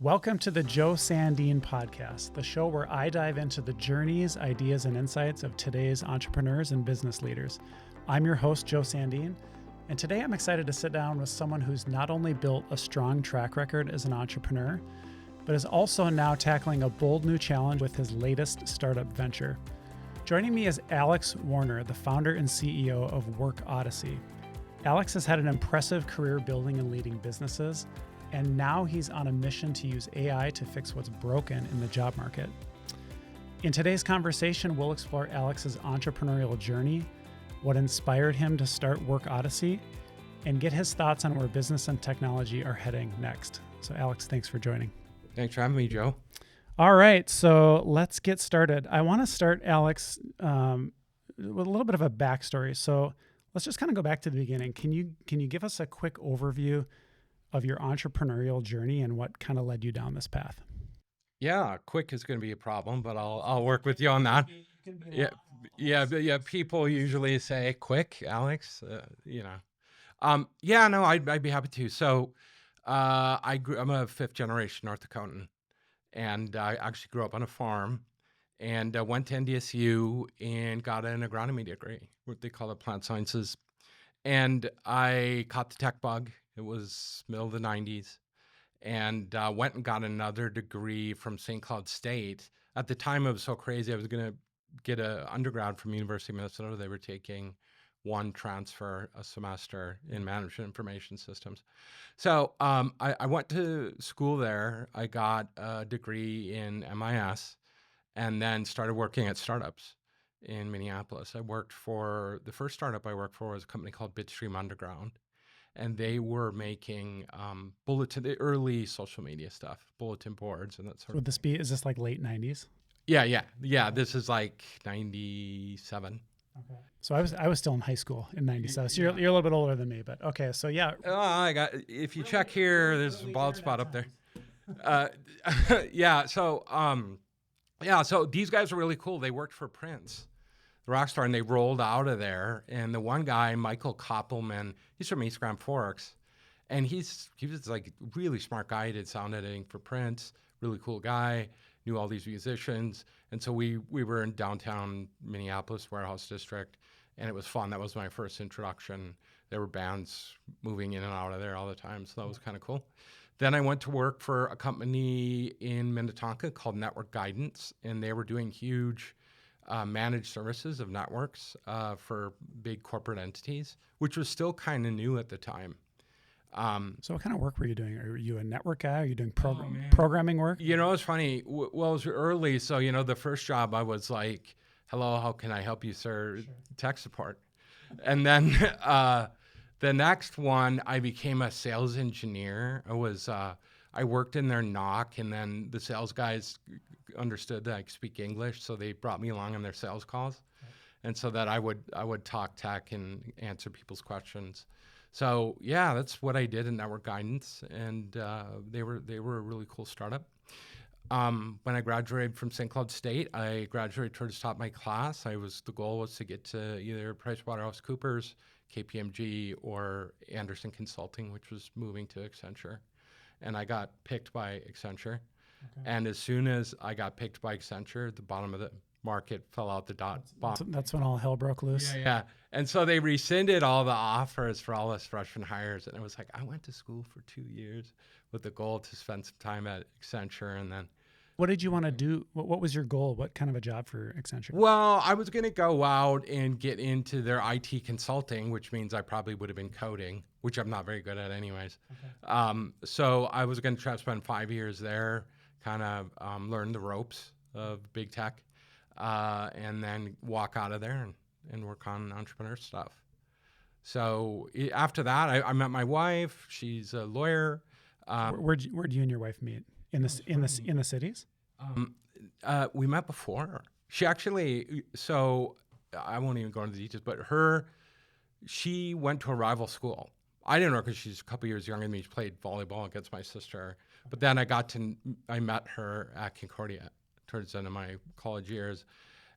Welcome to the Joe Sandin Podcast, the show where I dive into the journeys, ideas, and insights of today's entrepreneurs and business leaders. I'm your host, Joe Sandin, and today I'm excited to sit down with someone who's not only built a strong track record as an entrepreneur, but is also now tackling a bold new challenge with his latest startup venture. Joining me is Alex Warner, the founder and CEO of Work Odyssey. Alex has had an impressive career building and leading businesses, and now he's on a mission to use AI to fix what's broken in the job market. In today's conversation, we'll explore Alex's entrepreneurial journey, what inspired him to start Work Odyssey, and get his thoughts on where business and technology are heading next. So Alex, thanks for joining. Thanks for having me, Joe. All right, so let's get started. I want to start, Alex, with a little bit of a backstory. So let's just kind of go back to the beginning. Can you give us a quick overview of your entrepreneurial journey and what kind of led you down this path? Yeah, quick is going to be a problem, but I'll work with you on that. Yeah. People usually say quick, Alex. I'd be happy to. So, I'm a fifth generation North Dakotan, and I actually grew up on a farm, and went to NDSU and got an agronomy degree, what they call it, plant sciences, and I caught the tech bug. It was middle of the 90s, and went and got another degree from St. Cloud State. At the time, it was so crazy. I was going to get an undergrad from University of Minnesota. They were taking one transfer a semester in management information systems. So I went to school there. I got a degree in MIS and then started working at startups in Minneapolis. The first startup I worked for was a company called Bitstream Underground. And they were making the early social media stuff, bulletin boards and that sort of thing. Is this like late 90s? Yeah. This is like 97. Okay. So I was still in high school in 97. So you're a little bit older than me, but okay. So yeah. If you check here, there's a bald spot up there. So these guys are really cool. They worked for Prince, the rock star, and they rolled out of there. And the one guy, Michael Koppelman, he's from East Grand Forks, and he was like a really smart guy. He did sound editing for Prince, really cool guy, knew all these musicians. And so we were in downtown Minneapolis, Warehouse District, and it was fun. That was my first introduction. There were bands moving in and out of there all the time, so that was kind of cool. Then I went to work for a company in Minnetonka called Network Guidance, and they were doing huge managed services of networks for big corporate entities, which was still kind of new at the time. So what kind of work were you doing? Are you a network guy? Are you doing programming work? It's funny. It was early. So, the first job I was like, hello, how can I help you, sir? Sure. Tech support. And then the next one, I became a sales engineer. I worked in their NOC, and then the sales guys understood that I could speak English, so they brought me along on their sales calls, and so that I would talk tech and answer people's questions. So yeah, that's what I did in Network Guidance, and they were a really cool startup. When I graduated from St. Cloud State, I graduated towards the top of my class. The goal was to get to either PricewaterhouseCoopers, KPMG, or Anderson Consulting, which was moving to Accenture. And I got picked by Accenture. Okay. And as soon as I got picked by Accenture, the bottom of the market fell out the bottom. That's when all hell broke loose. Yeah. And so they rescinded all the offers for all us freshman hires. And it was like, I went to school for 2 years with the goal to spend some time at Accenture. And then what did you want to do? What was your goal? What kind of a job for Accenture? Well, I was going to go out and get into their IT consulting, which means I probably would have been coding, which I'm not very good at anyways. Okay. So I was going to try to spend 5 years there, kind of learn the ropes of big tech, and then walk out of there and work on entrepreneur stuff. So after that, I met my wife. She's a lawyer. Where'd you and your wife meet? In the cities? We met before. She actually, so I won't even go into the details, but she went to a rival school. I didn't know because she's a couple years younger than me. She played volleyball against my sister. But then I met her at Concordia towards the end of my college years.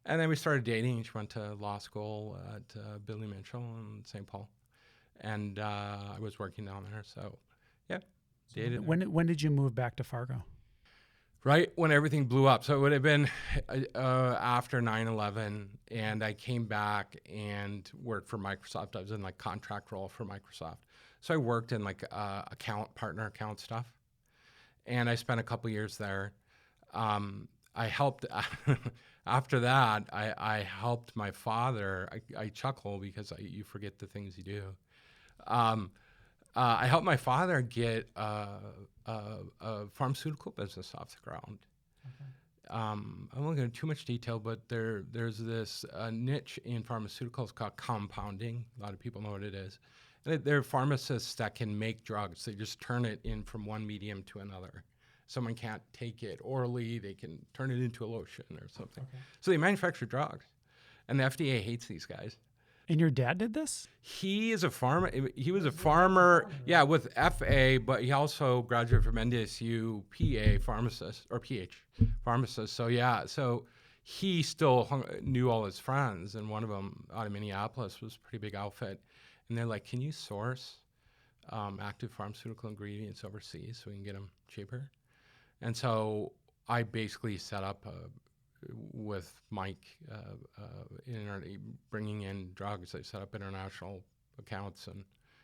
And then we started dating. She went to law school at Billy Mitchell in St. Paul. And I was working down there. So, yeah. Dated. When did you move back to Fargo? Right when everything blew up. So it would have been after 9/11, and I came back and worked for Microsoft. I was in like contract role for Microsoft. So I worked in like partner account stuff, and I spent a couple years there. I helped after that. I helped my father. I chuckle because you forget the things you do. I helped my father get a pharmaceutical business off the ground. Okay. I won't go into too much detail, but there's this niche in pharmaceuticals called compounding. A lot of people know what it is. And they're pharmacists that can make drugs. They just turn it in from one medium to another. Someone can't take it orally, they can turn it into a lotion or something. Okay. So they manufacture drugs, and the FDA hates these guys. And your dad did this? He is a farmer. He was a farmer, yeah, with FA, but he also graduated from NDSU PA pharmacist, or PH pharmacist. So yeah, so he still knew all his friends, and one of them out of Minneapolis was a pretty big outfit. And they're like, can you source active pharmaceutical ingredients overseas so we can get them cheaper? And so I basically set up with Mike, bringing in drugs. I set up international accounts and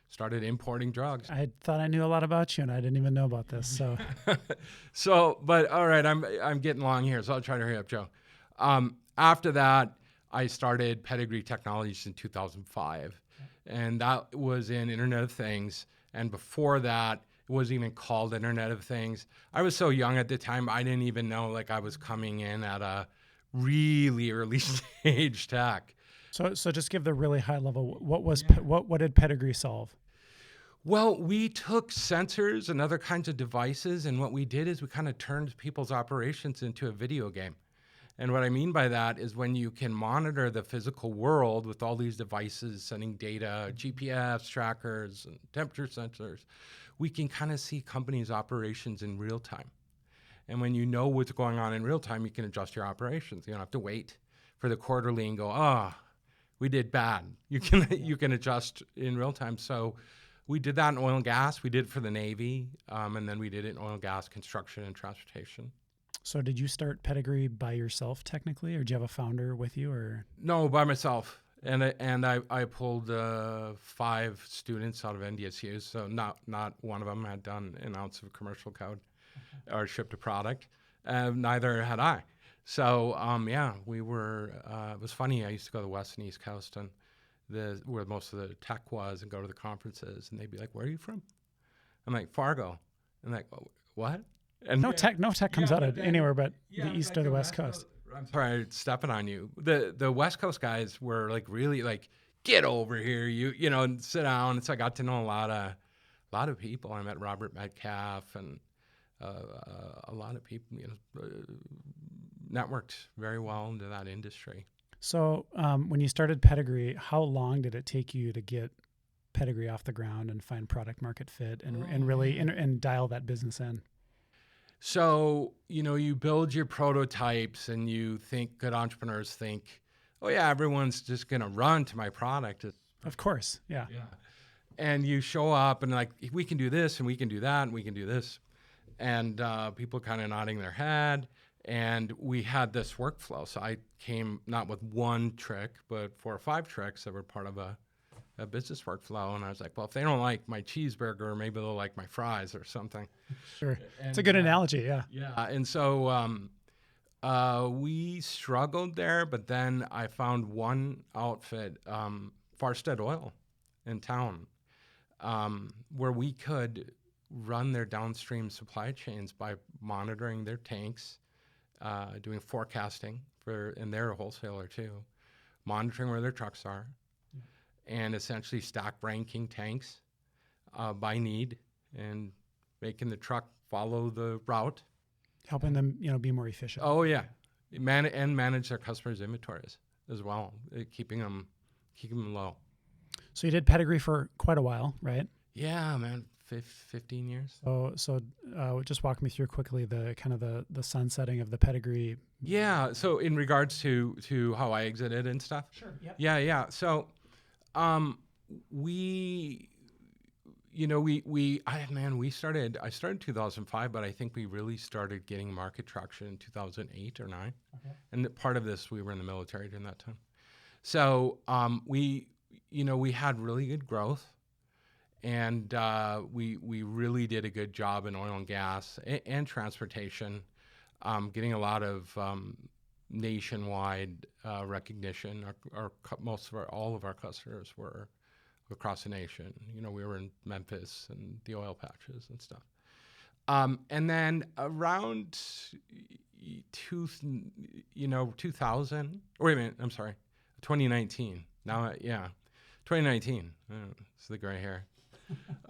started importing drugs. I thought I knew a lot about you, and I didn't even know about this. So, but all right, I'm getting long here, so I'll try to hurry up, Joe. After that, I started Pedigree Technologies in 2005, and that was in Internet of Things. And before that, it wasn't even called Internet of Things. I was so young at the time, I didn't even know like I was coming in at a really early stage tech. So just give the really high level. What did Pedigree solve? Well, we took sensors and other kinds of devices, and what we did is we kind of turned people's operations into a video game. And what I mean by that is when you can monitor the physical world with all these devices sending data, GPS trackers and temperature sensors, we can kind of see companies' operations in real time. And when you know what's going on in real time, you can adjust your operations. You don't have to wait for the quarterly and go, we did bad. You can adjust in real time. So we did that in oil and gas. We did it for the Navy, and then we did it in oil and gas, construction, and transportation. So did you start Pedigree by yourself technically, or do you have a founder with you? Or no, by myself. And I pulled 5 students out of NDSU, so not one of them had done an ounce of commercial code or shipped a product. Neither had I. So we were. It was funny. I used to go to the West and East Coast, and where most of the tech was, and go to the conferences, and they'd be like, "Where are you from?" I'm like, "Fargo." And like, oh, "What?" And no tech comes out of anywhere but the East or the West Coast. I'm sorry, stepping on you. The West Coast guys were like really like, get over here, you know, and sit down. And so I got to know a lot of people. I met Robert Metcalf and a lot of people, networked very well into that industry. So when you started Pedigree, how long did it take you to get Pedigree off the ground and find product market fit and really and dial that business in? So, you build your prototypes and you think, good entrepreneurs think, oh yeah, everyone's just going to run to my product. Of course. Yeah. And you show up and like, we can do this and we can do that and we can do this. And people kind of nodding their head. And we had this workflow. So I came not with one trick, but 4 or 5 tricks that were part of a business workflow. And I was like, well, if they don't like my cheeseburger, maybe they'll like my fries or something. Sure. It's a good analogy. Yeah. And so we struggled there, but then I found one outfit, Farstead Oil in town, where we could run their downstream supply chains by monitoring their tanks, doing forecasting and they're a wholesaler too, monitoring where their trucks are, and essentially stack ranking tanks by need and making the truck follow the route. Helping them, be more efficient. Oh, yeah. Manage their customers' inventories as well, keeping them low. So you did Pedigree for quite a while, right? Yeah, man, 15 years. So just walk me through quickly the kind of the sunsetting of the Pedigree. Yeah, so in regards to how I exited and stuff? Sure, yep. Yeah. So we I started in 2005, but I think we really started getting market traction in 2008 or 9. Okay. And part of this, we were in the military during that time. So we had really good growth, and we really did a good job in oil and gas and transportation, getting a lot of nationwide recognition. All of our customers were across the nation. We were in Memphis and the oil patches and stuff. And then around 2000, wait a minute, I'm sorry, 2019. Now, 2019. It's the gray hair.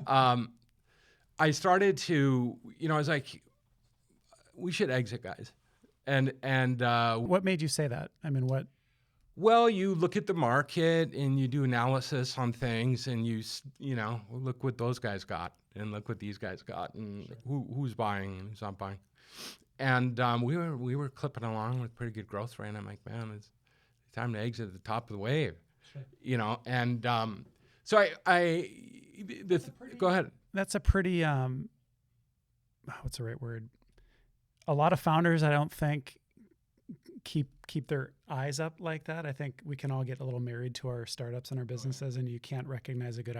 I started to, I was like, we should exit, guys. And What made you say that? I mean, what? Well, you look at the market and you do analysis on things, and you look what those guys got and look what these guys got, and who's buying and who's not buying. And we were clipping along with pretty good growth rate. And I'm like, man, it's time to exit at the top of the wave, And so go ahead. That's a pretty what's the right word? A lot of founders, I don't think, keep their eyes up like that. I think we can all get a little married to our startups and our businesses, and you can't recognize a good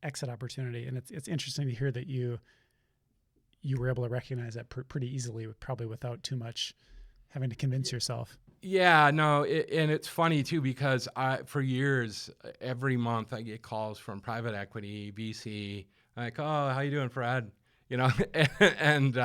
exit opportunity. And it's interesting to hear that you were able to recognize that pretty easily, probably without too much having to convince yourself. Yeah, no, and it's funny too, because for years, every month I get calls from private equity, VC, like, oh, how you doing, Fred? And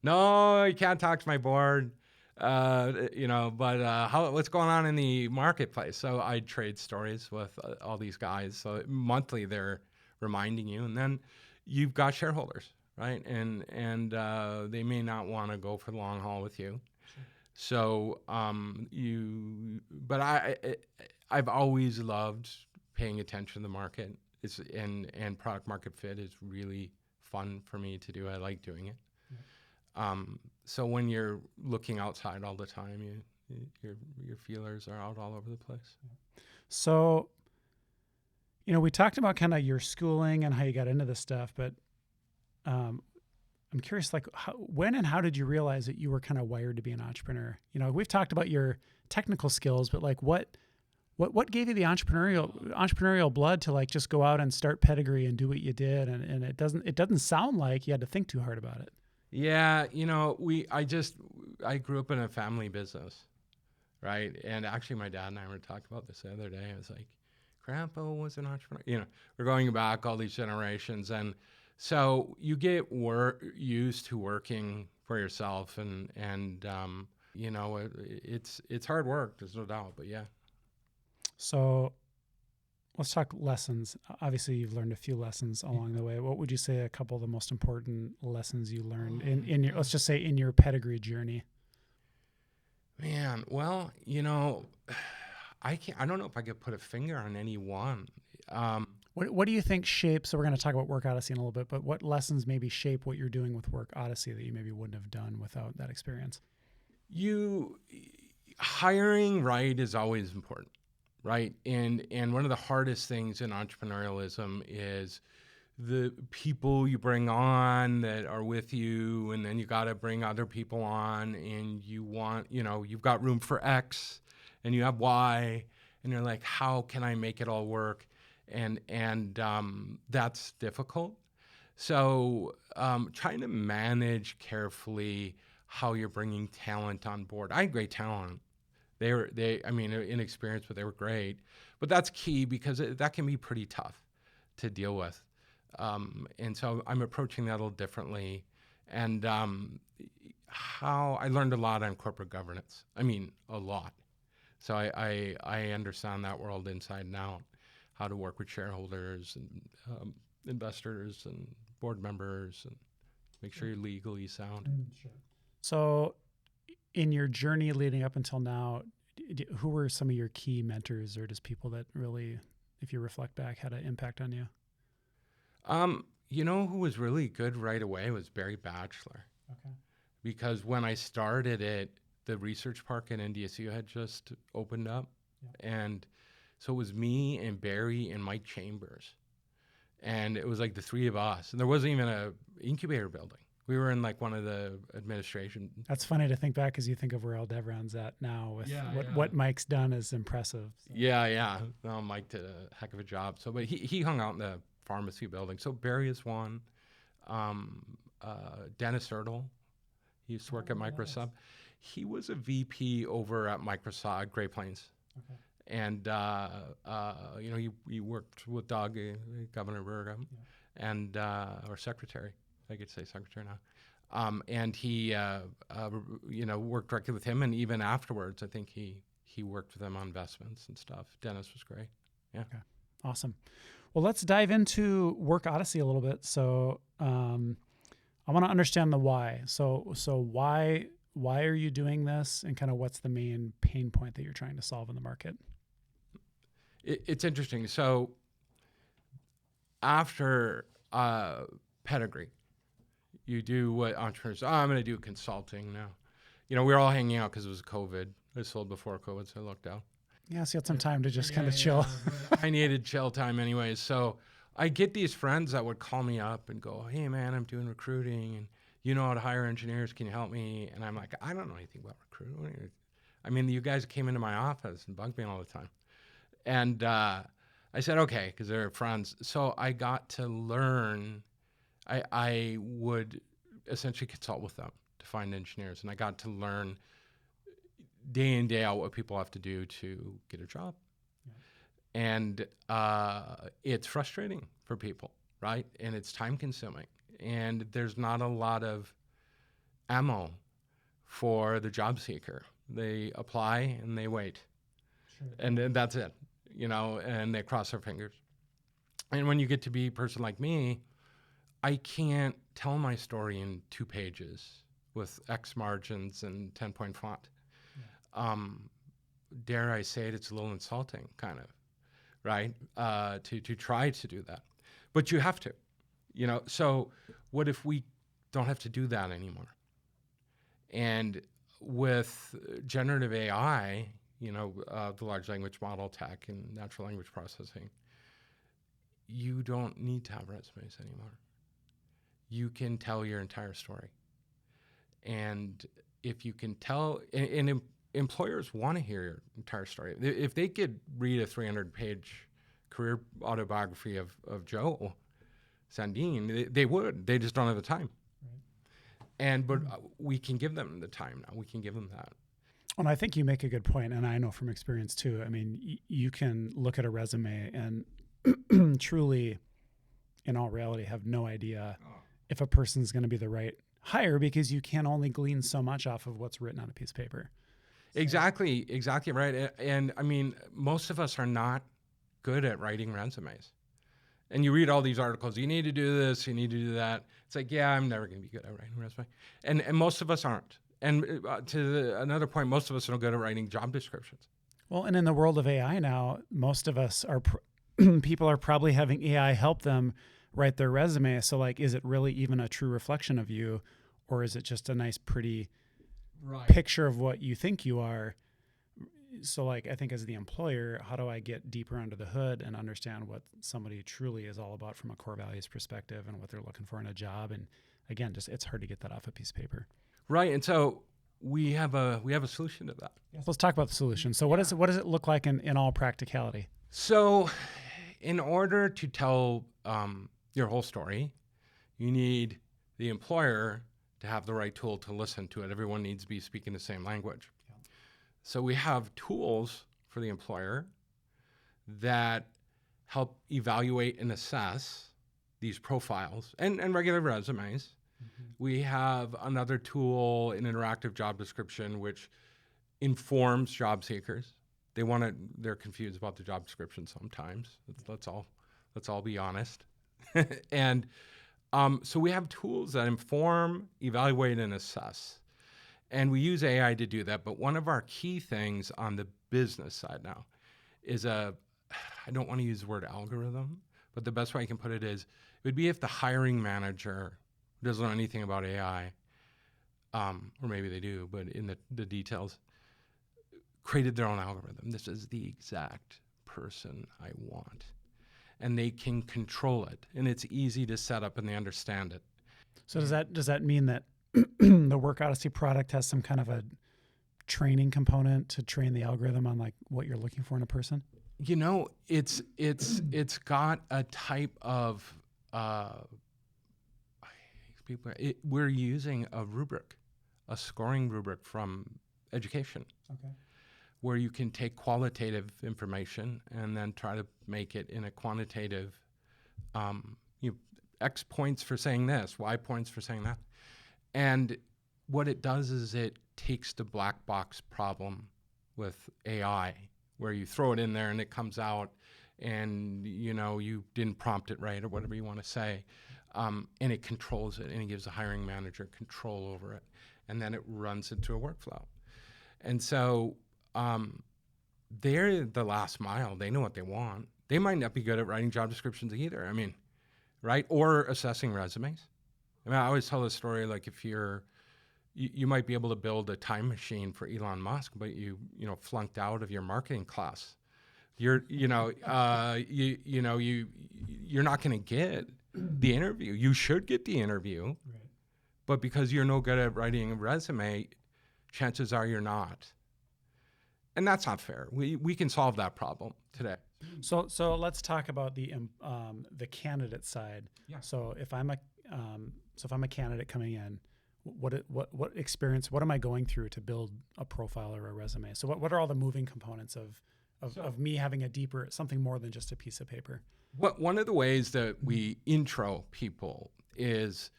no, you can't talk to my board. But what's going on in the marketplace? So I trade stories with all these guys. So monthly they're reminding you, and then you've got shareholders, right? And they may not want to go for the long haul with you. Sure. So I've always loved paying attention to the market. And product market fit is really fun for me to do. I like doing it. Yeah. So when you're looking outside all the time, your feelers are out all over the place. So, we talked about kind of your schooling and how you got into this stuff, but I'm curious, like, when and how did you realize that you were kind of wired to be an entrepreneur? We've talked about your technical skills, but like, what gave you the entrepreneurial blood to like just go out and start Pedigree and do what you did? And it doesn't sound like you had to think too hard about it. Yeah, I grew up in a family business, right? And actually, my dad and I were talking about this the other day. I was like, Grandpa was an entrepreneur. We're going back all these generations, and so you get used to working for yourself, and it's hard work. There's no doubt, but yeah. So let's talk lessons. Obviously, you've learned a few lessons along the way. What would you say a couple of the most important lessons you learned in your, let's just say, in your Pedigree journey? Man, well, I don't know if I could put a finger on any one. What do you think shapes, so we're going to talk about Work Odyssey in a little bit, but what lessons maybe shape what you're doing with Work Odyssey that you maybe wouldn't have done without that experience? Hiring right is always important. Right. And one of the hardest things in entrepreneurialism is the people you bring on that are with you, and then you got to bring other people on, and you've got room for X and you have Y, and you're like, how can I make it all work? And that's difficult. So trying to manage carefully how you're bringing talent on board. I had great talent. They inexperienced, but they were great. But that's key, because that can be pretty tough to deal with. And so I'm approaching that a little differently. And how I learned a lot on corporate governance. A lot. So I understand that world inside and out, how to work with shareholders and investors and board members, and make sure you're legally sound. Sure. So in your journey leading up until now, who were some of your key mentors, or just people that really, if you reflect back, had an impact on you? Who was really good right away was Barry Batchelor. Okay. Because when I started it, the research park in NDSU had just opened up. Yeah. And so it was me and Barry and Mike Chambers. And it was like the three of us. And there wasn't even a incubator building. We were in like one of the administration. That's funny to think back as you think of where Aldevron's at now with what Mike's done is impressive. So. Yeah. No, Mike did a heck of a job. So, but he hung out in the pharmacy building. So Barry is one. Dennis Ertl, he used to work at Microsoft. He was a VP over at Microsoft, Great Plains. Okay. And, he worked with Doug, Governor Burgum, and, or secretary. I could say secretary now. And he, worked directly with him. And even afterwards, I think he worked with them on investments and stuff. Dennis was great. Yeah. Okay. Awesome. Well, let's dive into Work Odyssey a little bit. So I want to understand the why. So why are you doing this, and kind of what's the main pain point that you're trying to solve in the market? It's interesting. So after pedigree, you do what entrepreneurs, I'm going to do consulting now. We were all hanging out because it was COVID. I sold before COVID, so I looked out. Yeah, so you had some time to just kind of chill. I needed chill time anyways. So I get these friends that would call me up and go, hey, man, I'm doing recruiting, and you know how to hire engineers. Can you help me? And I'm like, I don't know anything about recruiting. I mean, you guys came into my office and bugged me all the time. And I said, okay, because they're friends. So I got to learn. I would essentially consult with them to find engineers. And I got to learn day in, day out what people have to do to get a job. Yeah. And it's frustrating for people, right? And it's time consuming. And there's not a lot of ammo for the job seeker. They apply and they wait. Sure. And then that's it, and they cross their fingers. And when you get to be a person like me, I can't tell my story in 2 pages with X margins and 10-point font. Yeah. Dare I say it, it's a little insulting, kind of, right? To try to do that. But you have to, So what if we don't have to do that anymore? And with generative AI, the large language model tech and natural language processing, you don't need to have resumes anymore. You can tell your entire story. And if you can tell, and employers want to hear your entire story. If they could read a 300-page career autobiography of Joe Sandin, they would. They just don't have the time. Right. But we can give them the time now. We can give them that. And I think you make a good point, and I know from experience too. I mean, you can look at a resume and truly, in all reality, have no idea if a person's going to be the right hire, because you can only glean so much off of what's written on a piece of paper. So. Exactly right. And I mean, most of us are not good at writing resumes. And you read all these articles, you need to do this, you need to do that. It's like, yeah, I'm never going to be good at writing a resume. And most of us aren't. And another point, most of us are not good at writing job descriptions. Well, and in the world of AI now, most of us are, people are probably having AI help them write their resume. So like, is it really even a true reflection of you, or is it just a nice, pretty picture of what you think you are? So like, I think as the employer, how do I get deeper under the hood and understand what somebody truly is all about from a core values perspective and what they're looking for in a job? And again, just, it's hard to get that off a piece of paper. Right. And so we have a solution to that. Yeah. Let's talk about the solution. So what does it look like in all practicality? So in order to tell your whole story, you need the employer to have the right tool to listen to it. Everyone needs to be speaking the same language. Yeah. So we have tools for the employer that help evaluate and assess these profiles and regular resumes. Mm-hmm. We have another tool, an interactive job description, which informs job seekers. They're confused about the job description sometimes. Let's all be honest. And so we have tools that inform, evaluate, and assess. And we use AI to do that. But one of our key things on the business side now is I don't want to use the word algorithm, but the best way I can put it is, it would be if the hiring manager who doesn't know anything about AI, or maybe they do, but in the details, created their own algorithm. This is the exact person I want. and they can control it, and it's easy to set up and they understand it. So does that mean that the Work Odyssey product has some kind of a training component to train the algorithm on like what you're looking for in a person? You know, it's got a type of we're using a rubric, a scoring rubric from education. Okay. Where you can take qualitative information and then try to make it in a quantitative, X points for saying this, Y points for saying that. And what it does is it takes the black box problem with AI, where you throw it in there and it comes out and, you didn't prompt it right or whatever you want to say. And it controls it and it gives the hiring manager control over it. And then it runs into a workflow. And so they're the last mile. They know what they want. They might not be good at writing job descriptions either. I mean, right? Or assessing resumes. I mean, I always tell this story, like if you might be able to build a time machine for Elon Musk, but you flunked out of your marketing class. You're not going to get the interview. You should get the interview, right. But because you're no good at writing a resume, chances are you're not. And that's not fair. We can solve that problem today. So let's talk about the candidate side. Yeah. So if I'm a candidate coming in, what experience, what am I going through to build a profile or a resume? So what are all the moving components of me having something more than just a piece of paper? One of the ways that we intro people is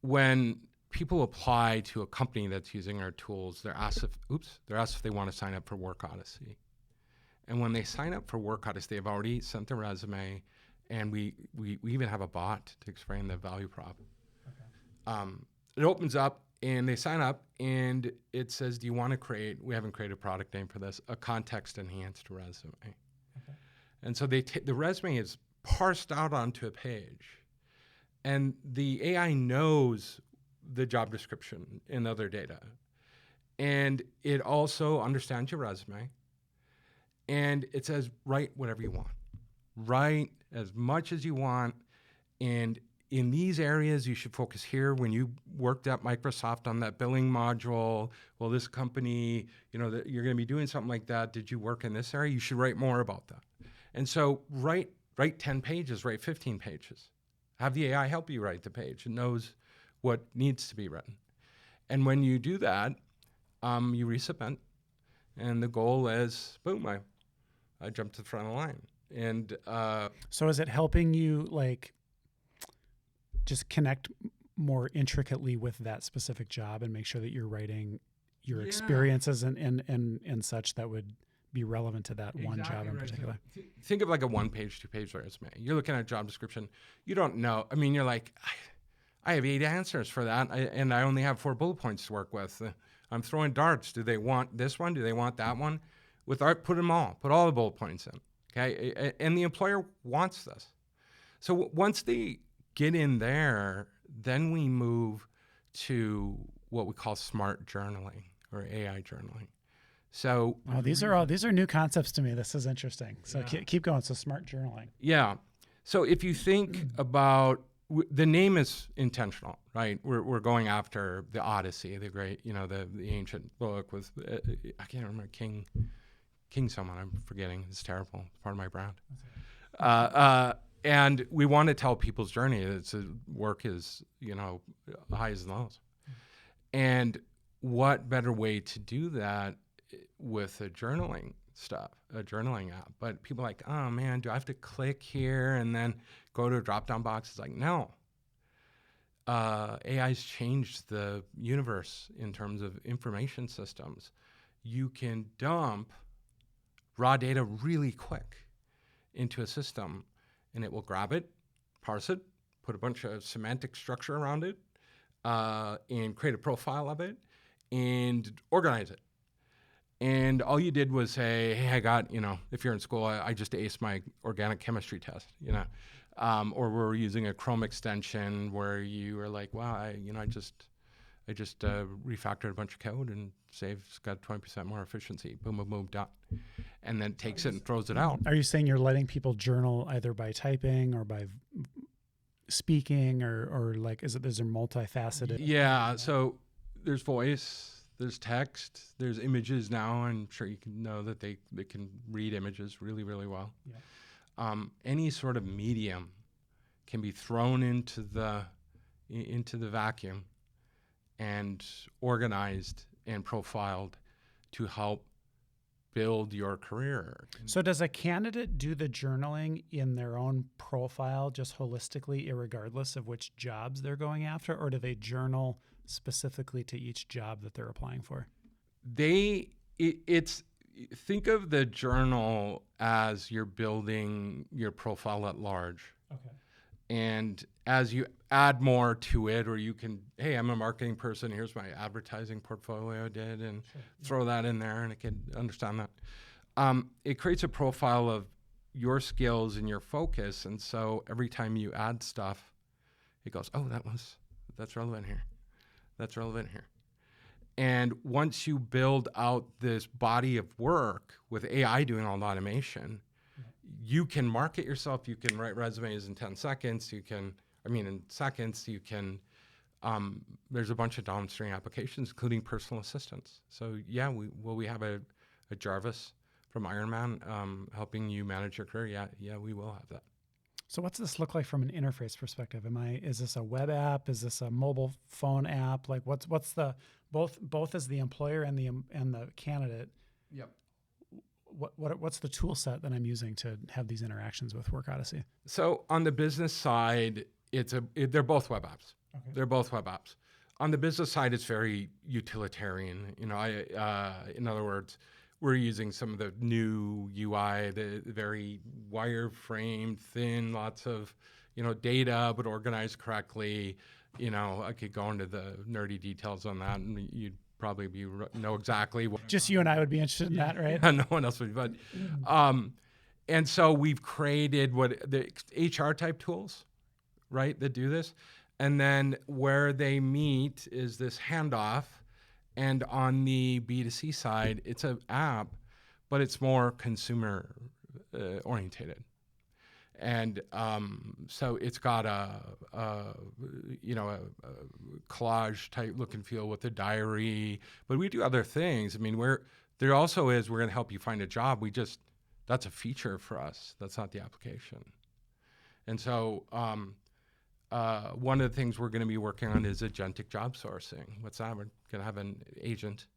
when people apply to a company that's using our tools, they're asked if they want to sign up for Work Odyssey. And when they sign up for Work Odyssey, they've already sent their resume, and we even have a bot to explain the value prop. Okay. It opens up, and they sign up, and it says, do you want to create, we haven't created a product name for this, a context-enhanced resume. Okay. And so the resume is parsed out onto a page, and the AI knows the job description and other data. And it also understands your resume, and it says, write whatever you want. Write as much as you want, and in these areas, you should focus here. When you worked at Microsoft on that billing module, well, this company, that you're going to be doing something like that. Did you work in this area? You should write more about that. And so write 10 pages, write 15 pages. Have the AI help you write the page. It knows what needs to be written. And when you do that, you resubmit. And the goal is, boom, I jumped to the front of the line. And so is it helping you just connect more intricately with that specific job and make sure that you're writing your experiences and such that would be relevant to that one job in particular? So think of like a 1-page, 2-page resume. You're looking at a job description. You don't know. I mean, you're like, I have 8 answers for that, and I only have 4 bullet points to work with. I'm throwing darts. Do they want this one? Do they want that one? Put them all. Put all the bullet points in. Okay, and the employer wants this. So once they get in there, then we move to what we call smart journaling or AI journaling. So these are new concepts to me. This is interesting. So keep going. So smart journaling. Yeah. So if you think about the name is intentional, right? We're going after the Odyssey, the great, the ancient book with I can't remember King someone. I'm forgetting. It's terrible. It's part of my brand. And we want to tell people's journey. Work is, highs and lows. And what better way to do that with a journaling app? But people are like, oh man, do I have to click here and then go to a drop-down box? It's like, no. AI's changed the universe in terms of information systems. You can dump raw data really quick into a system, and it will grab it, parse it, put a bunch of semantic structure around it, and create a profile of it, and organize it. And all you did was say, hey, I got, if you're in school, I just aced my organic chemistry test, or we're using a Chrome extension where you are like, wow, I just refactored a bunch of code and got 20% more efficiency. Boom, boom, boom, done. And then takes it and throws it out. Are you saying you're letting people journal either by typing or by speaking, or like, is there multifaceted? Yeah. So there's voice, there's text, there's images now. I'm sure you can know that they can read images really, really well. Yeah. Any sort of medium can be thrown into the vacuum and organized and profiled to help build your career. So does a candidate do the journaling in their own profile just holistically, irregardless of which jobs they're going after, or do they journal specifically to each job that they're applying for? Think of the journal as you're building your profile at large. Okay. And as you add more to it, or you can, hey, I'm a marketing person, here's my advertising portfolio I did, and throw that in there, and it can understand that. It creates a profile of your skills and your focus, and so every time you add stuff, it goes, oh, that's relevant here. That's relevant here. And once you build out this body of work with AI doing all the automation, you can market yourself. You can write resumes in 10 seconds. In seconds, you can, there's a bunch of downstream applications, including personal assistants. So yeah, we have a Jarvis from Ironman helping you manage your career. Yeah, we will have that. So what's this look like from an interface perspective? Is this a web app? Is this a mobile phone app? Like what's the, both as the employer and the candidate? Yep. What's the tool set that I'm using to have these interactions with Work Odyssey? So on the business side, they're both web apps. Okay. They're both web apps. On the business side, it's very utilitarian. In other words, we're using some of the new UI, the very wireframe, thin, lots of data, but organized correctly. I could go into the nerdy details on that, and you'd probably know exactly what. Just you and I would be interested in that, right? No one else would. But and so we've created what the HR type tools, right, that do this, and then where they meet is this handoff, and on the B2C side, it's an app, but it's more consumer orientated. And so it's got a collage type look and feel with a diary, but we do other things. We're going to help you find a job. That's a feature for us. That's not the application. And so one of the things we're going to be working on is agentic job sourcing. What's that? We're going to have an agent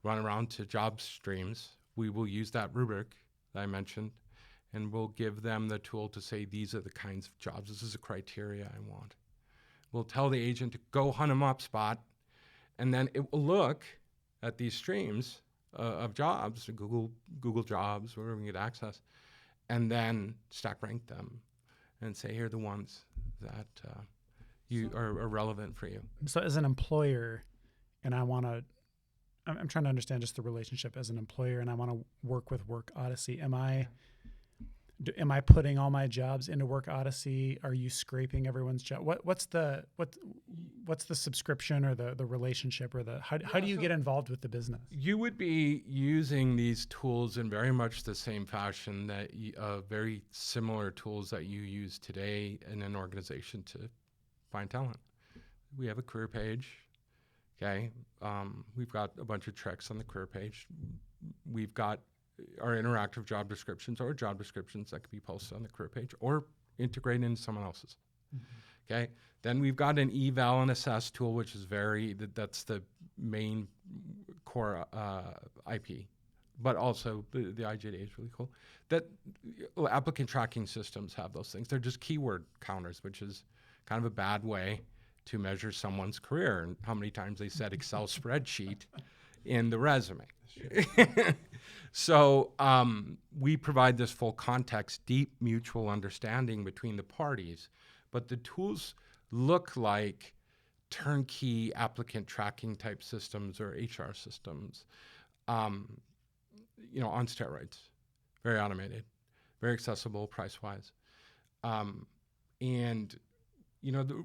run around to job streams. We will use that rubric that I mentioned, and we'll give them the tool to say, these are the kinds of jobs. This is the criteria I want. We'll tell the agent to go hunt them up, Spot, and then it will look at these streams of jobs, Google Jobs, wherever we get access, and then stack rank them and say, here are the ones that are relevant for you. So as an employer, and I'm trying to understand just the relationship as an employer, and I want to work with Work Odyssey. Am I putting all my jobs into Work Odyssey? Are you scraping everyone's job? What's the subscription or the relationship, or how do you get involved with the business? You would be using these tools in very much the same fashion that very similar tools that you use today in an organization to find talent. We have a career page. Okay, we've got a bunch of tricks on the career page. We've got our interactive job descriptions, or job descriptions that can be posted on the career page or integrated into someone else's. Mm-hmm. Okay. Then we've got an eval and assess tool, which is that's the main core IP, but also the IJDA is really cool. That applicant tracking systems have those things. They're just keyword counters, which is kind of a bad way to measure someone's career and how many times they said Excel spreadsheet in the resume. So we provide this full context, deep mutual understanding between the parties, but the tools look like turnkey applicant tracking type systems or HR systems, on steroids, very automated, very accessible price-wise. And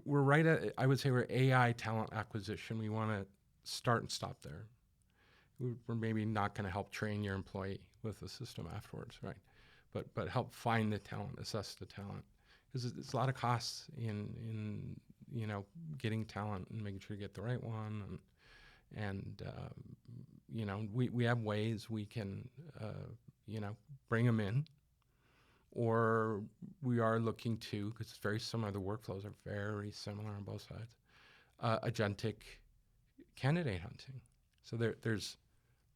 we're right at, I would say we're AI talent acquisition. We want to start and stop there. We're maybe not going to help train your employee with the system afterwards, right? But help find the talent, assess the talent. Because there's a lot of costs in getting talent and making sure you get the right one. And we have ways we can, bring them in. Or we are looking to, because it's very similar, the workflows are very similar on both sides, agentic candidate hunting. So there's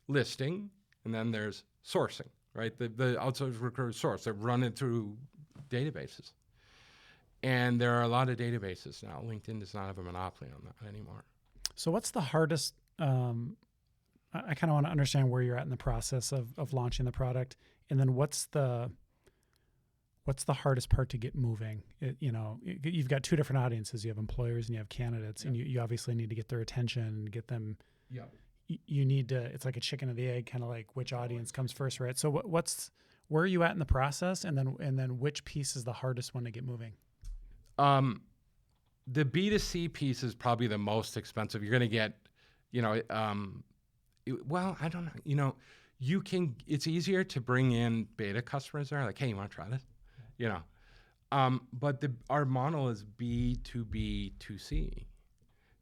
listing, and then there's sourcing, right? The outsourced recruiters source. They're running through databases. And there are a lot of databases now. LinkedIn does not have a monopoly on that anymore. So what's the hardest, I kind of want to understand where you're at in the process of launching the product. And then what's the hardest part to get moving? You've got two different audiences. You have employers and you have candidates, and you obviously need to get their attention and get them. Yeah. You need to. It's like a chicken or the egg, kind of like which audience comes first, right? So where are you at in the process, and then which piece is the hardest one to get moving? The B2C piece is probably the most expensive. You're going to get, I don't know. It's easier to bring in beta customers there, like, hey, you want to try this? But our model is B2B2C,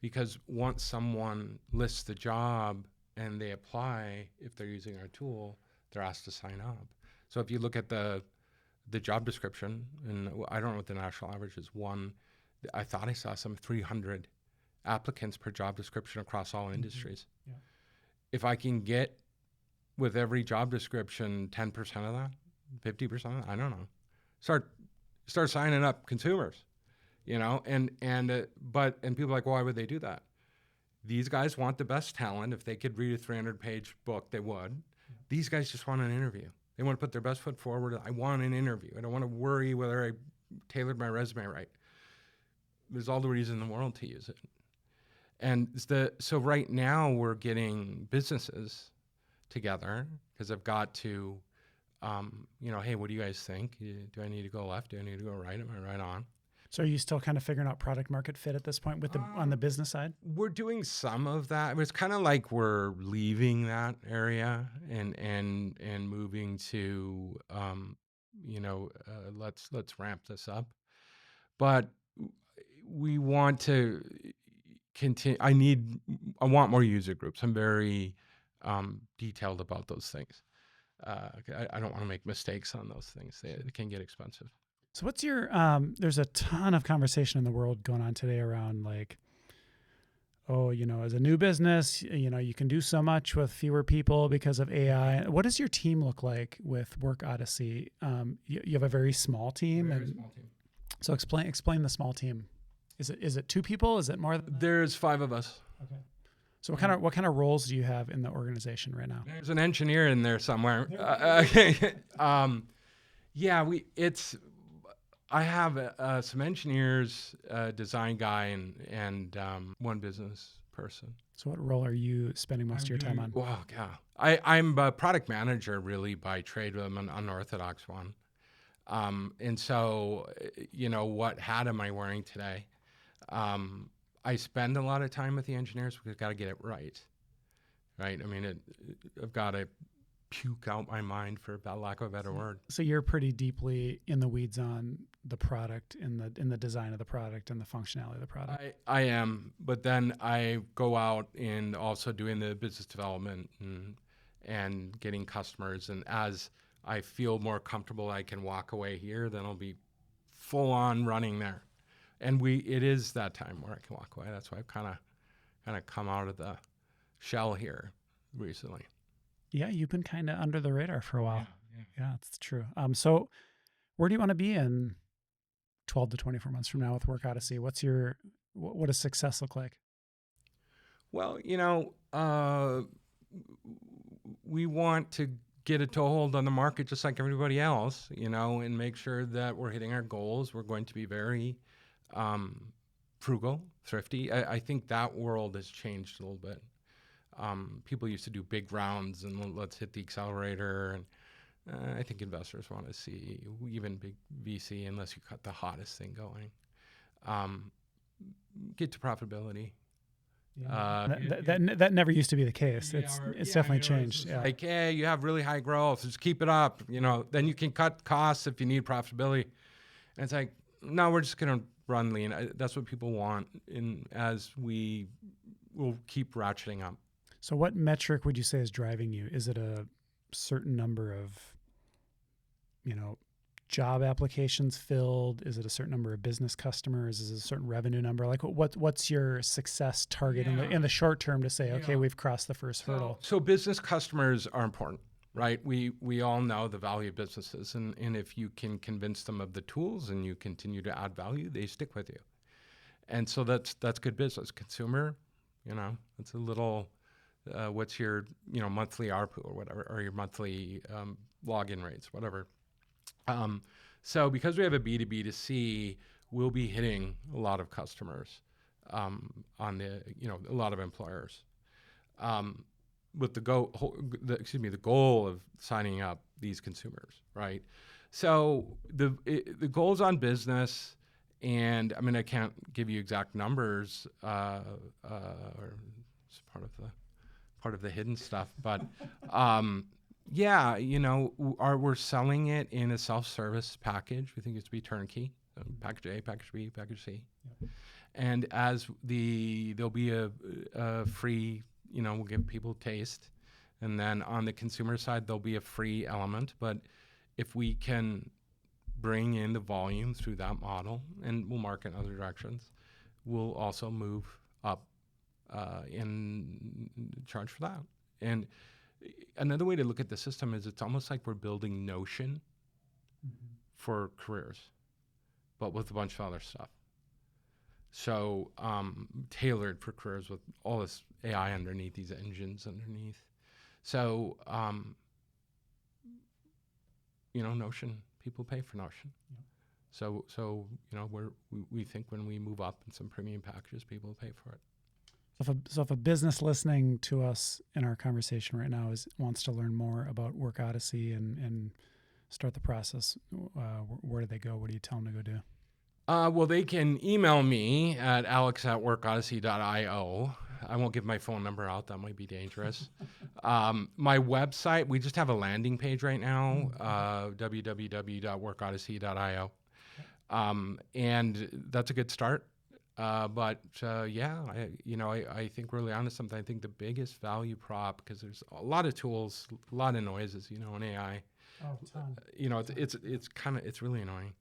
because once someone lists the job and they apply, if they're using our tool, they're asked to sign up. So if you look at the job description, and I don't know what the national average is, I thought I saw some 300 applicants per job description across all industries. Yeah. If I can get with every job description 10% of that, 50%, I don't know. Start signing up consumers, and people are like, well, why would they do that? These guys want the best talent. If they could read a 300-page book, they would. Yeah. These guys just want an interview. They want to put their best foot forward. I want an interview. I don't want to worry whether I tailored my resume right. There's all the reason in the world to use it. And so right now we're getting businesses together, because I've got to, hey, what do you guys think? Do I need to go left? Do I need to go right? Am I right on? So are you still kind of figuring out product market fit at this point with on the business side? We're doing some of that. I mean, it's kind of like we're leaving that area and moving to, let's ramp this up. But we want to continue. I want more user groups. I'm very detailed about those things. I don't want to make mistakes on those things. They can get expensive. So what's your, there's a ton of conversation in the world going on today around like, as a new business, you can do so much with fewer people because of AI. What does your team look like with Work Odyssey? You have a very small team. Very small team. So explain the small team. Is it two people? Is it more than that? There's 5 of us. Okay. So what kind of roles do you have in the organization right now? There's an engineer in there somewhere. I have some engineers, design guy, and one business person. So what role are you spending most of your time on? Well, yeah, I'm a product manager really by trade. I'm an unorthodox one. And so, what hat am I wearing today? I spend a lot of time with the engineers because I've got to get it right. Right? I mean, I've got to puke out my mind, for lack of a better word. So you're pretty deeply in the weeds on the product, in the design of the product and the functionality of the product. I am, but then I go out and also doing the business development and getting customers. And as I feel more comfortable, I can walk away here, then I'll be full on running there. And it is that time where I can walk away. That's why I've kind of come out of the shell here recently. Yeah, you've been kind of under the radar for a while. Yeah, that's true. So where do you want to be in 12 to 24 months from now with Work Odyssey? What does success look like? Well, we want to get a toehold on the market just like everybody else, and make sure that we're hitting our goals. We're going to be very frugal, thrifty. I think that world has changed a little bit. People used to do big rounds and let's hit the accelerator. And I think investors want to see even big VC unless you cut the hottest thing going. get to profitability. Yeah. That never used to be the case. It's definitely changed. Yeah. Like, hey, you have really high growth, just keep it up. Then you can cut costs if you need profitability. And it's like, no, we're just gonna run lean. That's what people want, as we will keep ratcheting up. So, what metric would you say is driving you? Is it a certain number of, job applications filled? Is it a certain number of business customers? Is it a certain revenue number? Like, what's your success target in the short term to say, okay, we've crossed the first hurdle? So business customers are important, right? We all know the value of businesses, and if you can convince them of the tools and you continue to add value, they stick with you. And so that's good business. Consumer, it's a little, what's your monthly ARPU or whatever, or your monthly login rates, whatever. So because we have a B2B2C, we'll be hitting a lot of customers on the a lot of employers. With the goal of signing up these consumers, right? So the goals on business, and I mean, I can't give you exact numbers, or it's part of the hidden stuff, but we're selling it in a self-service package. We think it's to be turnkey, package A, package B, package C, and as there'll be a free. We'll give people taste. And then on the consumer side, there'll be a free element. But if we can bring in the volume through that model, and we'll market in other directions, we'll also move up in charge for that. And another way to look at the system is it's almost like we're building Notion for careers, but with a bunch of other stuff. So tailored for careers with all this AI underneath, these engines underneath. So, Notion, people pay for Notion. Yeah. So we think when we move up in some premium packages, people pay for it. So if a business listening to us in our conversation right now wants to learn more about Work Odyssey and start the process, where do they go? What do you tell them to go do? Well, they can email me at alex@workodyssey.io. I won't give my phone number out. That might be dangerous. My website, we just have a landing page right now, www.workodyssey.io. And that's a good start. I think really honest something. I think the biggest value prop, because there's a lot of tools, a lot of noises, in AI. Oh, ton. It's really annoying.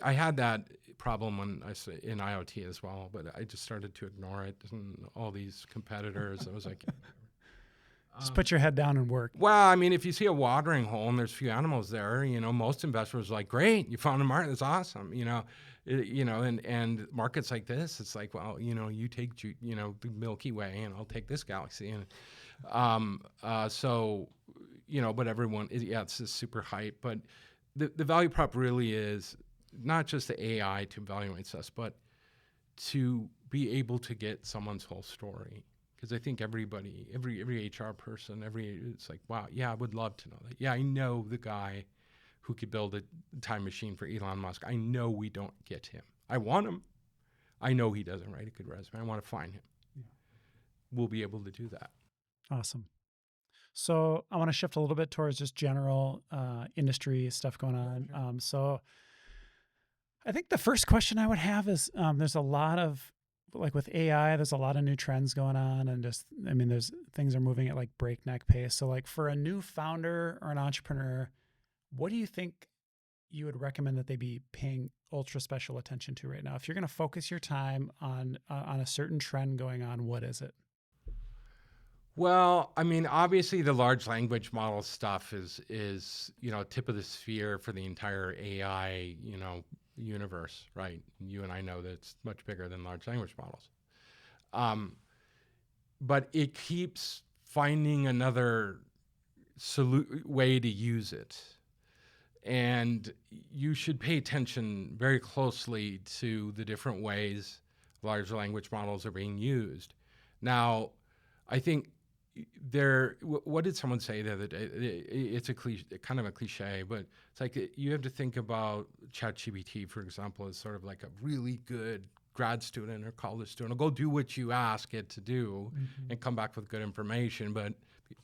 I had that problem when I was in IoT as well, but I just started to ignore it and all these competitors. I was like, just put your head down and work. Well, I mean, if you see a watering hole and there's a few animals there, most investors are like, great, you found a market, that's awesome, and markets like this, it's like, well, you take, the Milky Way and I'll take this galaxy. And but everyone, it's just super hype. But the value prop really is not just the AI to evaluate us, but to be able to get someone's whole story. Because I think everybody, every HR person, it's like, wow, yeah, I would love to know that. Yeah, I know the guy who could build a time machine for Elon Musk. I know we don't get him. I want him. I know he doesn't write a good resume. I want to find him. Yeah. We'll be able to do that. Awesome. So I want to shift a little bit towards just general industry stuff going on. So I think the first question I would have is there's a lot of, like with AI, there's a lot of new trends going on, and there's things are moving at like breakneck pace. So like for a new founder or an entrepreneur, what do you think you would recommend that they be paying ultra special attention to right now? If you're going to focus your time on a certain trend going on, what is it? Well, I mean, obviously the large language model stuff is tip of the sphere for the entire AI, universe, right? You and I know that it's much bigger than large language models. But it keeps finding another way to use it. And you should pay attention very closely to the different ways large language models are being used. Now, I think what did someone say the other day? It's a kind of a cliche, but it's like you have to think about ChatGPT, for example, as sort of like a really good grad student or college student. Go do what you ask it to do and come back with good information. But,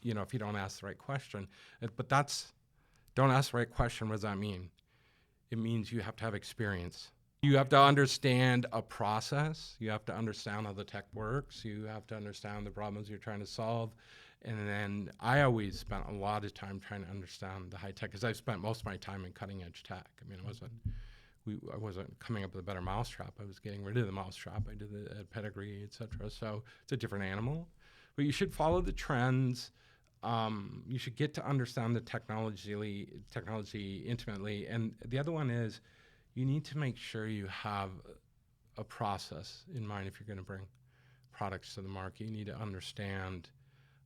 if you don't ask the right question, don't ask the right question. What does that mean? It means you have to have experience. You have to understand a process. You have to understand how the tech works. You have to understand the problems you're trying to solve. And then I always spent a lot of time trying to understand the high tech, because I've spent most of my time in cutting edge tech. I mean, I wasn't coming up with a better mousetrap. I was getting rid of the mousetrap. I did the pedigree, et cetera. So it's a different animal. But you should follow the trends. You should get to understand the technology intimately. And the other one is, you need to make sure you have a process in mind if you're going to bring products to the market. You need to understand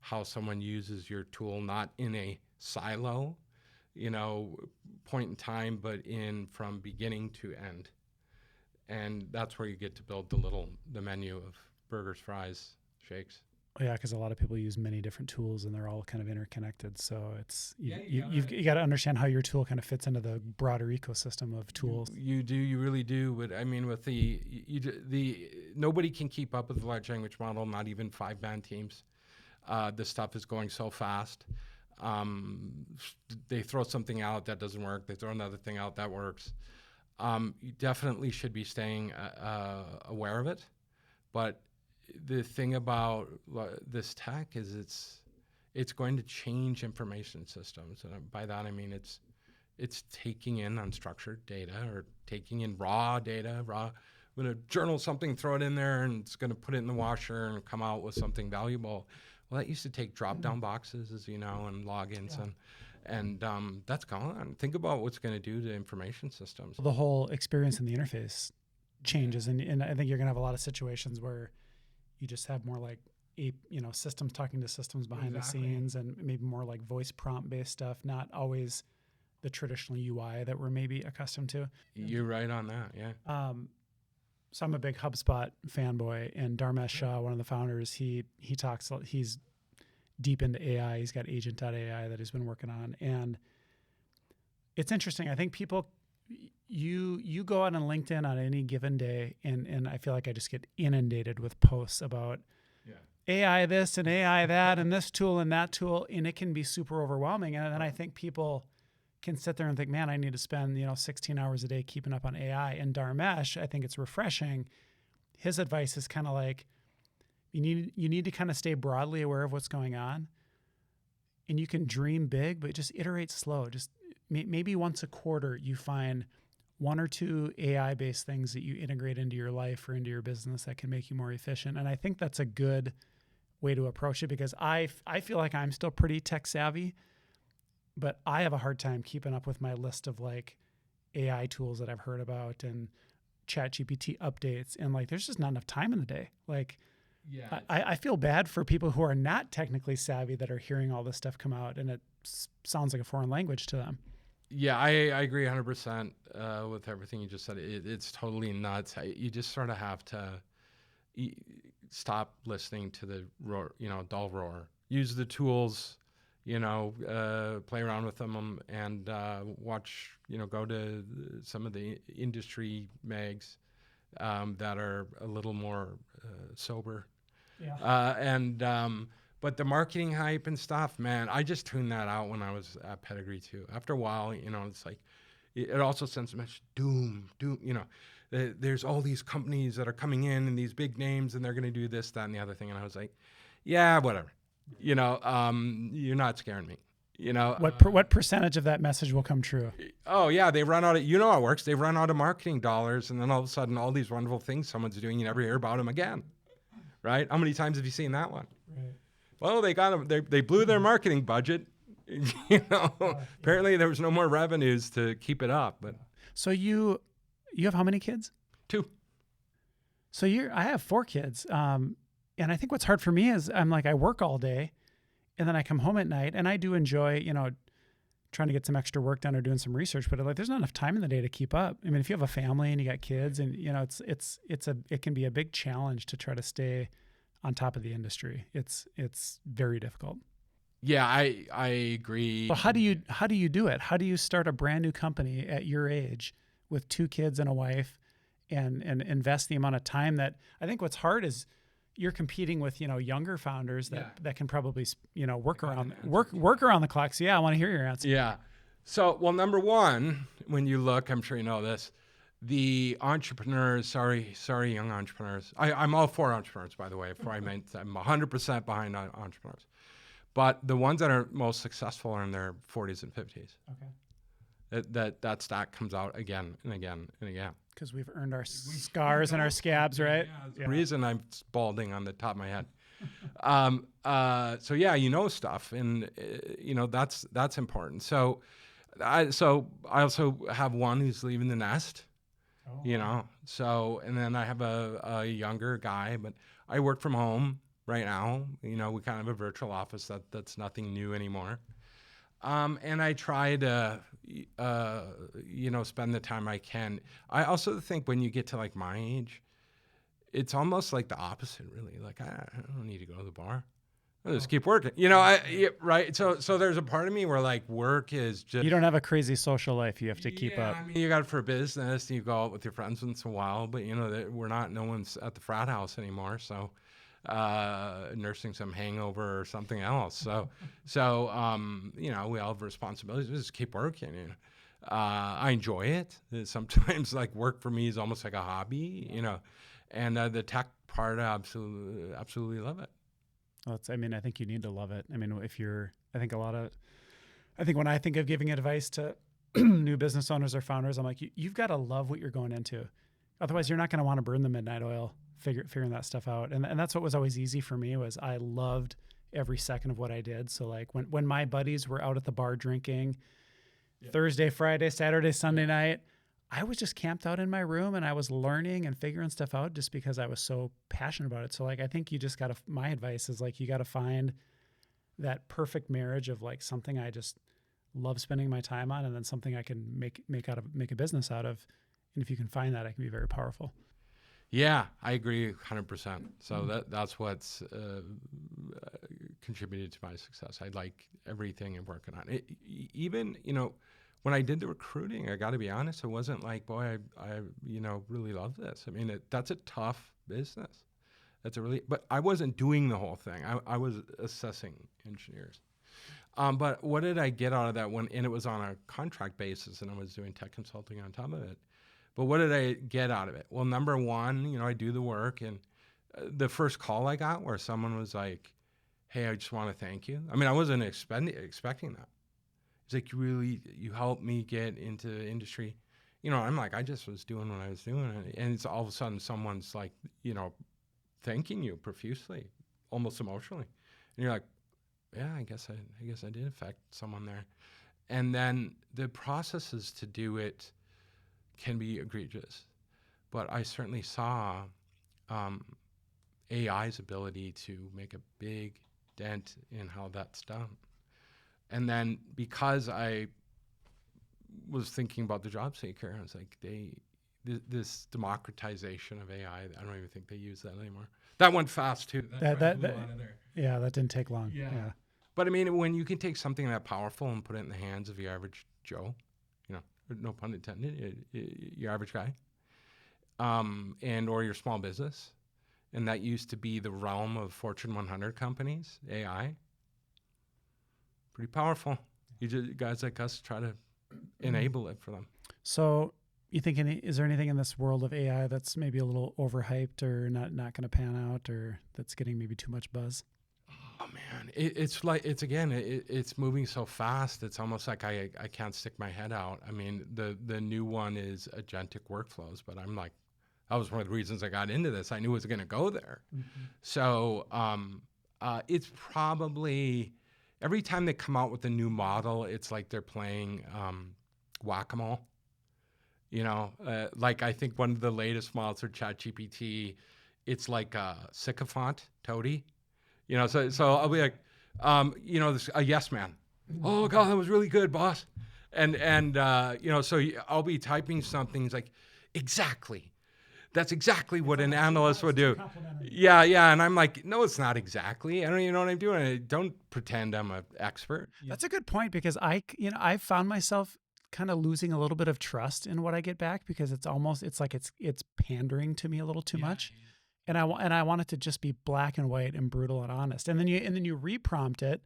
how someone uses your tool, not in a silo, point in time, but from beginning to end. And that's where you get to build the menu of burgers, fries, shakes. Yeah, because a lot of people use many different tools and they're all kind of interconnected. So you got to understand how your tool kind of fits into the broader ecosystem of tools. You really do. But I mean, with nobody can keep up with the large language model, not even 5-man teams. The stuff is going so fast. They throw something out that doesn't work. They throw another thing out that works. You definitely should be staying aware of it. But the thing about this tech is it's going to change information systems. And by that, I mean it's taking in unstructured data or taking in raw data. When a journal something, throw it in there and it's going to put it in the washer and come out with something valuable. Well, that used to take drop-down boxes, as you know, and logins, and that's gone. Think about what's going to do to information systems. The whole experience in the interface changes, and I think you're going to have a lot of situations where you just have more like systems talking to systems behind the scenes, and maybe more like voice prompt-based stuff, not always the traditional UI that we're maybe accustomed to. You're right on that, yeah. So I'm a big HubSpot fanboy, and Dharmesh Shah, one of the founders, he's deep into AI. He's got agent.ai that he's been working on. And it's interesting. I think people, you go out on LinkedIn on any given day, and I feel like I just get inundated with posts about AI this and AI that and this tool and that tool, and it can be super overwhelming. And then I think people can sit there and think, man, I need to spend 16 hours a day keeping up on AI. And Dharmesh, I think it's refreshing. His advice is kind of like, you need to kind of stay broadly aware of what's going on, and you can dream big, but just iterate slow. Just maybe once a quarter you find 1 or 2 AI-based things that you integrate into your life or into your business that can make you more efficient. And I think that's a good way to approach it, because I feel like I'm still pretty tech savvy, but I have a hard time keeping up with my list of like AI tools that I've heard about and ChatGPT updates. And like, there's just not enough time in the day. Like, I feel bad for people who are not technically savvy that are hearing all this stuff come out, and it sounds like a foreign language to them. Yeah, I agree 100% with everything you just said. It's totally nuts. You just sort of have to stop listening to the roar, dull roar. Use the tools, play around with them, and watch, go to some of the industry mags that are a little more sober. But the marketing hype and stuff, man, I just tuned that out when I was at Pedigree too. After a while, it's like, it also sends a message, doom, there's all these companies that are coming in and these big names, and they're going to do this, that, and the other thing. And I was like, yeah, whatever. You're not scaring me. What percentage of that message will come true? Oh yeah, they run out of, how it works. They run out of marketing dollars, and then all of a sudden, all these wonderful things someone's doing, you never hear about them again, right? How many times have you seen that one? Right. Well, they got them. They blew their marketing budget. Apparently there was no more revenues to keep it up. But so you have how many kids? 2. So I have 4 kids, and I think what's hard for me is I work all day, and then I come home at night, and I do enjoy, trying to get some extra work done or doing some research, but there's not enough time in the day to keep up. I mean, if you have a family and you got kids, and it can be a big challenge to try to stay on top of the industry. It's very difficult. Yeah, I agree. But how do you do it? How do you start a brand new company at your age with 2 kids and a wife and invest the amount of time that I think what's hard is you're competing with, younger founders that can probably, work around the clock. So yeah, I want to hear your answer. Yeah. So, well, number one, when you look, I'm sure you know this, the entrepreneurs, sorry, young entrepreneurs. I'm all for entrepreneurs, by the way, before I meant I'm 100% behind entrepreneurs. But the ones that are most successful are in their 40s and 50s. Okay. That stat comes out again and again and again. Because we've earned our scars and our scabs, right? Yeah. The reason I'm balding on the top of my head. So yeah, stuff, and that's important. So I also have one who's leaving the nest. So, and then I have a younger guy, but I work from home right now. We kind of have a virtual office that's nothing new anymore. And I try to, spend the time I can. I also think when you get to like my age, it's almost like the opposite, really. Like, I don't need to go to the bar. I'll just keep working, right? So there's a part of me where like work is just... You don't have a crazy social life you have to keep up. I mean, you got it for business, you go out with your friends once in a while, but no one's at the frat house anymore. So nursing some hangover or something else. So we all have responsibilities. We just keep working. I enjoy it. Sometimes like work for me is almost like a hobby, and the tech part, I absolutely love it. Well, I think you need to love it. I mean, I think when I think of giving advice to new business owners or founders, I'm like, you've got to love what you're going into. Otherwise, you're not going to want to burn the midnight oil figuring that stuff out. And that's what was always easy for me was I loved every second of what I did. So like when my buddies were out at the bar drinking Thursday, Friday, Saturday, Sunday night, I was just camped out in my room and I was learning and figuring stuff out just because I was so passionate about it. So like, I think my advice is like, you got to find that perfect marriage of like something I just love spending my time on and then something I can make a business out of. And if you can find that, it can be very powerful. Yeah, I agree 100%. So that's what's contributed to my success. I like everything I'm working on. Even, when I did the recruiting, I got to be honest, it wasn't like, boy, I really love this. I mean, that's a tough business. But I wasn't doing the whole thing. I was assessing engineers. But what did I get out of that and it was on a contract basis and I was doing tech consulting on top of it. But what did I get out of it? Well, number one, I do the work, and the first call I got where someone was like, hey, I just want to thank you. I mean, I wasn't expecting that. It's like, you helped me get into the industry. I'm like, I just was doing what I was doing. And it's all of a sudden someone's like, thanking you profusely, almost emotionally. And you're like, yeah, I guess I did affect someone there. And then the processes to do it can be egregious. But I certainly saw AI's ability to make a big dent in how that's done. And then because I was thinking about the job seeker, I was like, this democratization of AI, I don't even think they use that anymore. That went fast too. That didn't take long. Yeah. But I mean, when you can take something that powerful and put it in the hands of your average Joe, no pun intended, your average guy, or your small business, and that used to be the realm of Fortune 100 companies, AI, pretty powerful. Guys like us try to enable it for them. So you think is there anything in this world of AI that's maybe a little overhyped or not going to pan out or that's getting maybe too much buzz? Oh man, it's moving so fast. It's almost like I can't stick my head out. I mean, the new one is agentic workflows, but I'm like, that was one of the reasons I got into this. I knew it was going to go there. Mm-hmm. So it's probably every time they come out with a new model, it's like they're playing whack-a-mole. Like I think one of the latest models for ChatGPT, it's like a sycophant toady. So I'll be like, this a yes man. Oh God, that was really good, boss. And so I'll be typing something. It's like, exactly. That's exactly what an analyst would do. Yeah. And I'm like, no, it's not exactly. I don't even know what I'm doing. I don't pretend I'm an expert. That's a good point because I found myself kind of losing a little bit of trust in what I get back, because it's like it's pandering to me a little too much. And I want it to just be black and white and brutal and honest. And then you reprompt it,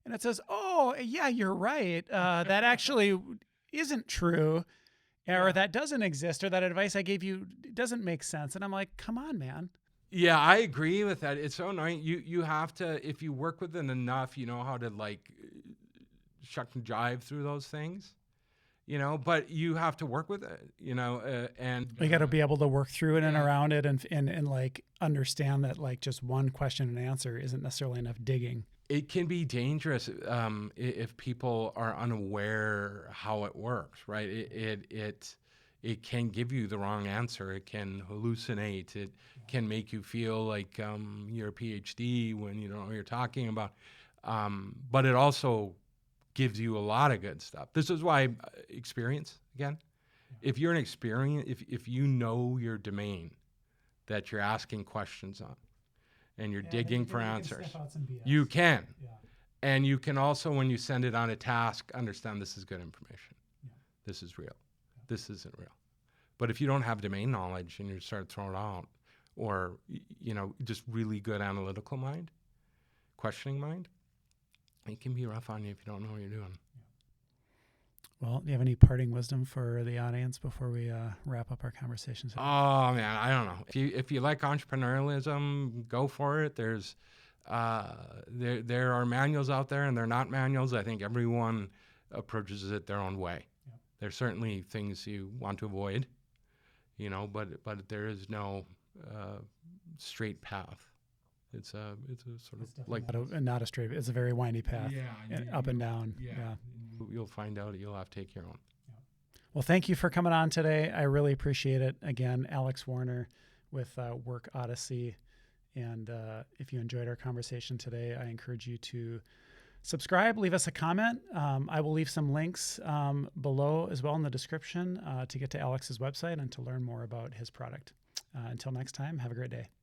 and it says, "Oh, yeah, you're right. That actually isn't true, or that doesn't exist, or that advice I gave you doesn't make sense." And I'm like, "Come on, man." Yeah, I agree with that. It's so annoying. You have to, if you work with it enough, you know how to like shuck and jive through those things. But you have to work with it, and You got to be able to work through it and around it, and like understand that like just one question and answer isn't necessarily enough digging. it can be dangerous if people are unaware how it works, right? It can give you the wrong answer. It can hallucinate. It can make you feel like you're a PhD when you don't know what you're talking about. But it also gives you a lot of good stuff. This is why experience, again. If you're an experience, if you know your domain that you're asking questions on and you're digging for answers, you can. Yeah. And you can also, when you send it on a task, understand this is good information. Yeah. This is real. Yeah. This isn't real. But if you don't have domain knowledge and you start throwing out, or, just really good analytical mind, questioning mind, it can be rough on you if you don't know what you're doing. Well, do you have any parting wisdom for the audience before we wrap up our conversation today? Oh man, I don't know. If you like entrepreneurialism, go for it. There's there are manuals out there, and they're not manuals. I think everyone approaches it their own way. Yep. There's certainly things you want to avoid, but there is no straight path. It's a sort of like not a straight. It's a very windy path. Up and down. Yeah. You'll find out. You'll have to take your own. Yeah. Well, thank you for coming on today. I really appreciate it. Again, Alex Warner with Work Odyssey. And if you enjoyed our conversation today, I encourage you to subscribe, leave us a comment. I will leave some links below as well in the description to get to Alex's website and to learn more about his product. Until next time, have a great day.